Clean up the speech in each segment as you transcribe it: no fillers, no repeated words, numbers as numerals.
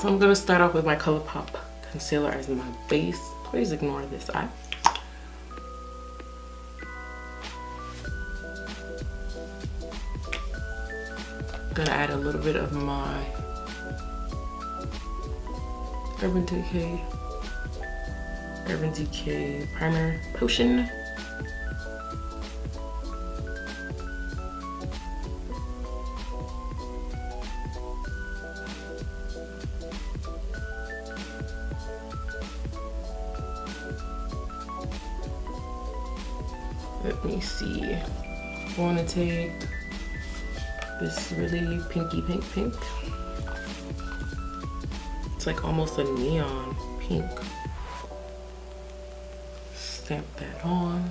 So I'm gonna start off with my Colourpop concealer as my base. Please ignore this eye. Gonna add a little bit of my Urban Decay primer potion. Let me see. I want to take this really pinky pink. It's like almost a neon pink. Stamp that on.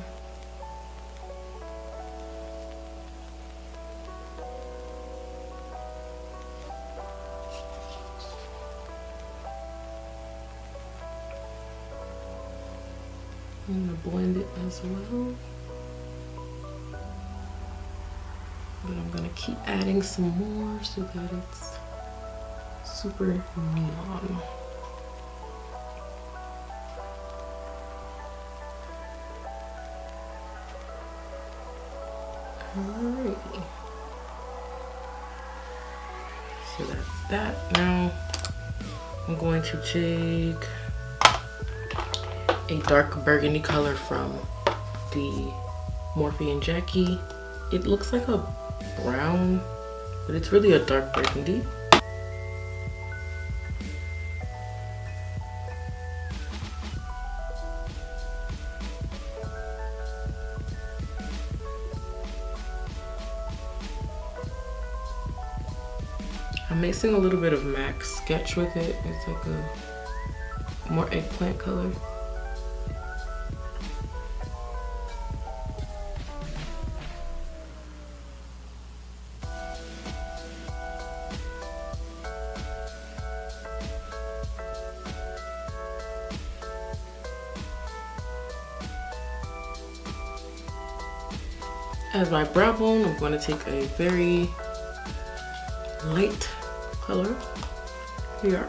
I'm gonna blend it as well. But I'm gonna keep adding some more so that it's super neon. Alrighty. So that's that. Now I'm going to take a dark burgundy color from the Morphe and Jackie. It looks like a brown, but it's really a dark burgundy. I'm mixing a little bit of MAC Sketch with it. It's like a more eggplant color. As my brow bone, I'm going to take a very light color here.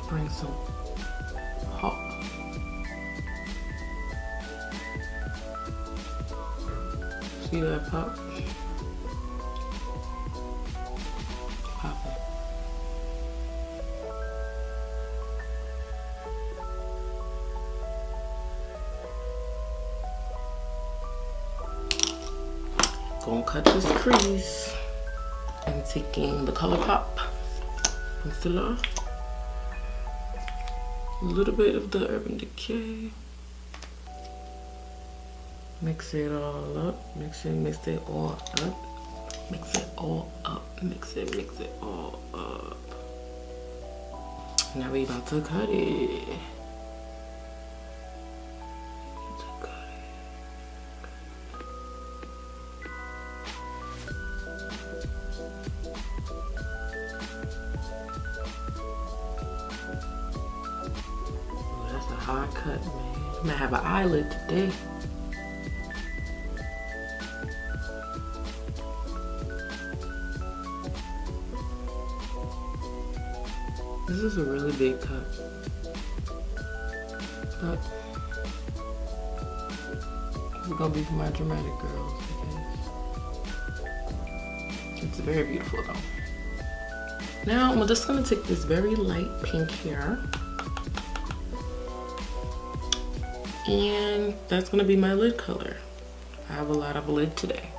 Bring some pop. See that pop? Pop it. Gonna cut this crease. I'm taking the Colourpop concealer, a little bit of the Urban Decay, mix it all up, mix it all up, mix it all up, mix it all up. Now we about to cut it. Hard cut, man. I'm gonna have an eyelid today. This is a really big cut, but it's gonna be for my dramatic girls, I guess. It's very beautiful though. Now I'm just gonna take this very light pink here. And that's gonna be my lid color. I have a lot of lid today.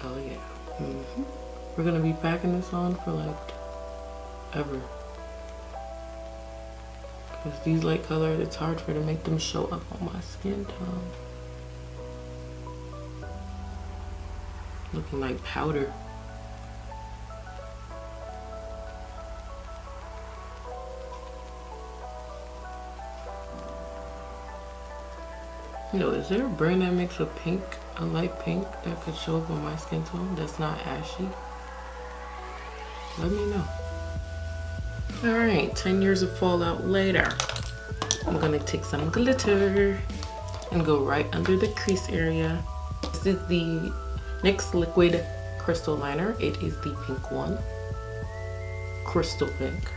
Oh yeah. We're gonna be packing this on for like ever. Because these light colors, it's hard for to make them show up on my skin tone. Looking like powder. No, is there a brand that makes a pink, a light pink that could show up on my skin tone that's not ashy? Let me know. All right, 10 years of fallout later. I'm gonna take some glitter and go right under the crease area. This is the NYX Liquid Crystal Liner. It is the pink one. Crystal pink.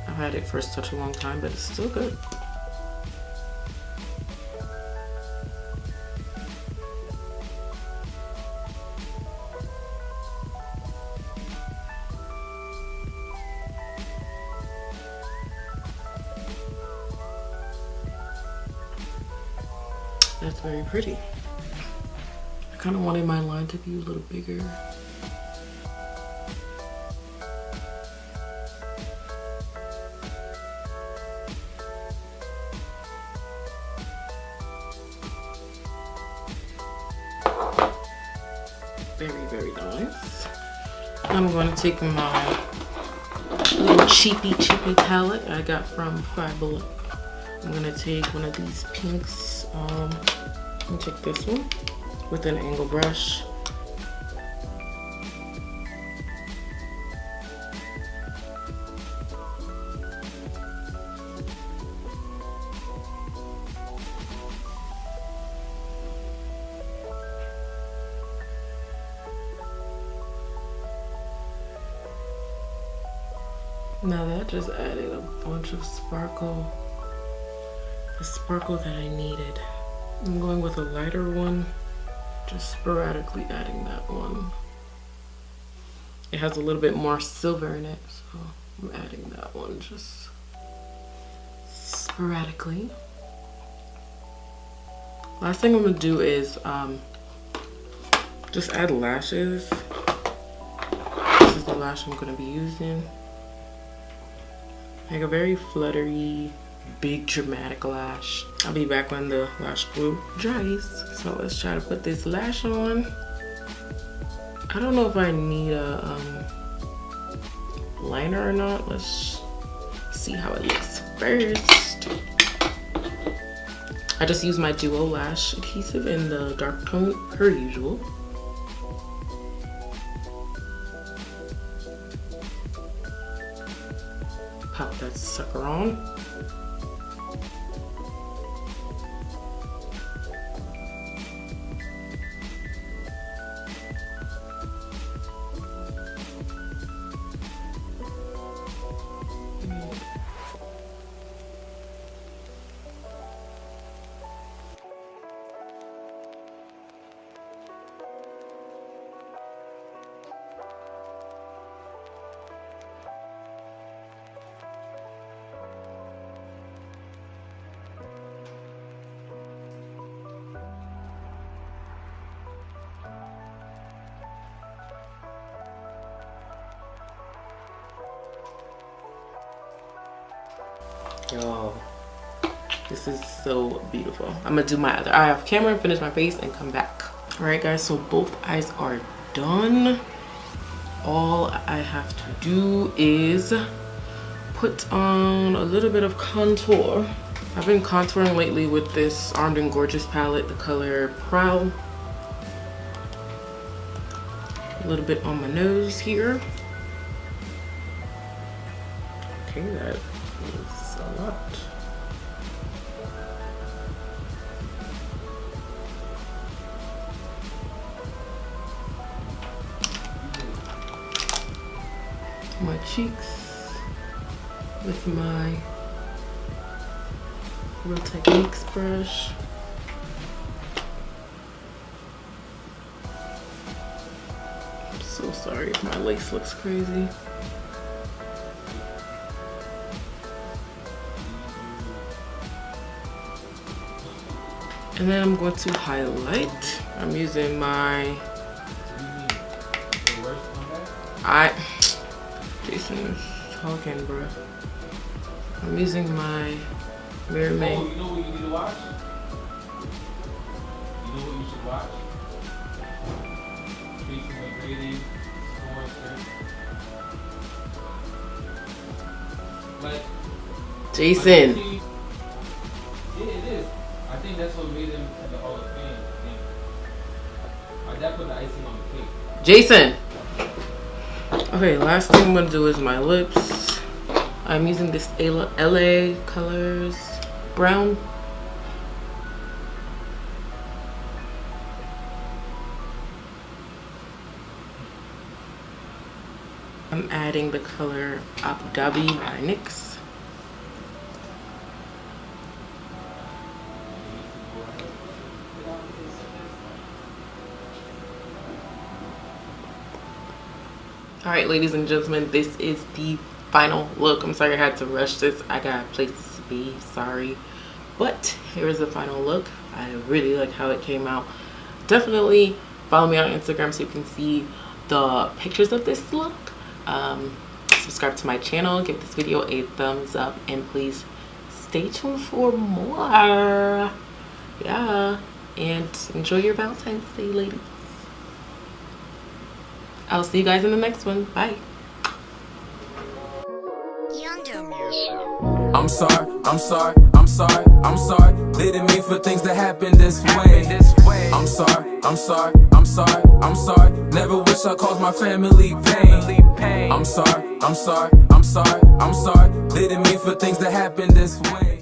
I've had it for such a long time, but it's still good. That's very pretty. I kind of wanted my line to be a little bigger. Very, very nice. I'm going to take my little cheapy palette I got from Five Below. I'm gonna take one of these pinks. I'm gonna take this one with an angle brush. Now that just added a bunch of sparkle. The sparkle that I needed. I'm going with a lighter one, just sporadically adding that one. It has a little bit more silver in it, so I'm adding that one just sporadically. Last thing I'm gonna do is just add lashes. This is the lash I'm gonna be using. Like a very fluttery, big dramatic lash. I'll be back when the lash glue dries. So let's try to put this lash on. I don't know if I need a liner or not. Let's see how it looks first. I just use my Duo Lash adhesive in the dark tone per usual. Pop that sucker on. Yo, this is so beautiful. I'm gonna do my other eye off camera and finish my face and come back. All right guys, so both eyes are done. All I have to do is put on a little bit of contour. I've been contouring lately with this Armed and Gorgeous palette, the color Prowl. A little bit on my nose here. Okay, that is a lot. My cheeks with my Real Techniques brush. I'm so sorry if my lace looks crazy. And then I'm going to highlight. I'm using my Jason is talking, bro. I'm using my Mirame. Oh, you know what you need to watch? You know what you should watch? Jason McGrady, like Jason. Yeah, it is. I think that's what made him in the Hall of Fame. My dad put the icing on the cake. Jason. Okay, last thing I'm gonna do is my lips. I'm using this LA Colors brown. I'm adding the color Dhabi by NYX. All right, ladies and gentlemen, this is the final look. I'm sorry I had to rush this. I got places to be, sorry. But here is the final look. I really like how it came out. Definitely follow me on Instagram so you can see the pictures of this look. Subscribe to my channel, give this video a thumbs up, and please stay tuned for more. Yeah, and enjoy your Valentine's Day, ladies. I'll see you guys in the next one. Bye. I'm sorry, I'm sorry, I'm sorry, I'm sorry. They didn't mean for things to happen this way. I'm sorry, I'm sorry, I'm sorry, I'm sorry. Never wish I caused my family pain. I'm sorry, I'm sorry, I'm sorry, I'm sorry. They didn't mean for things to happen this way.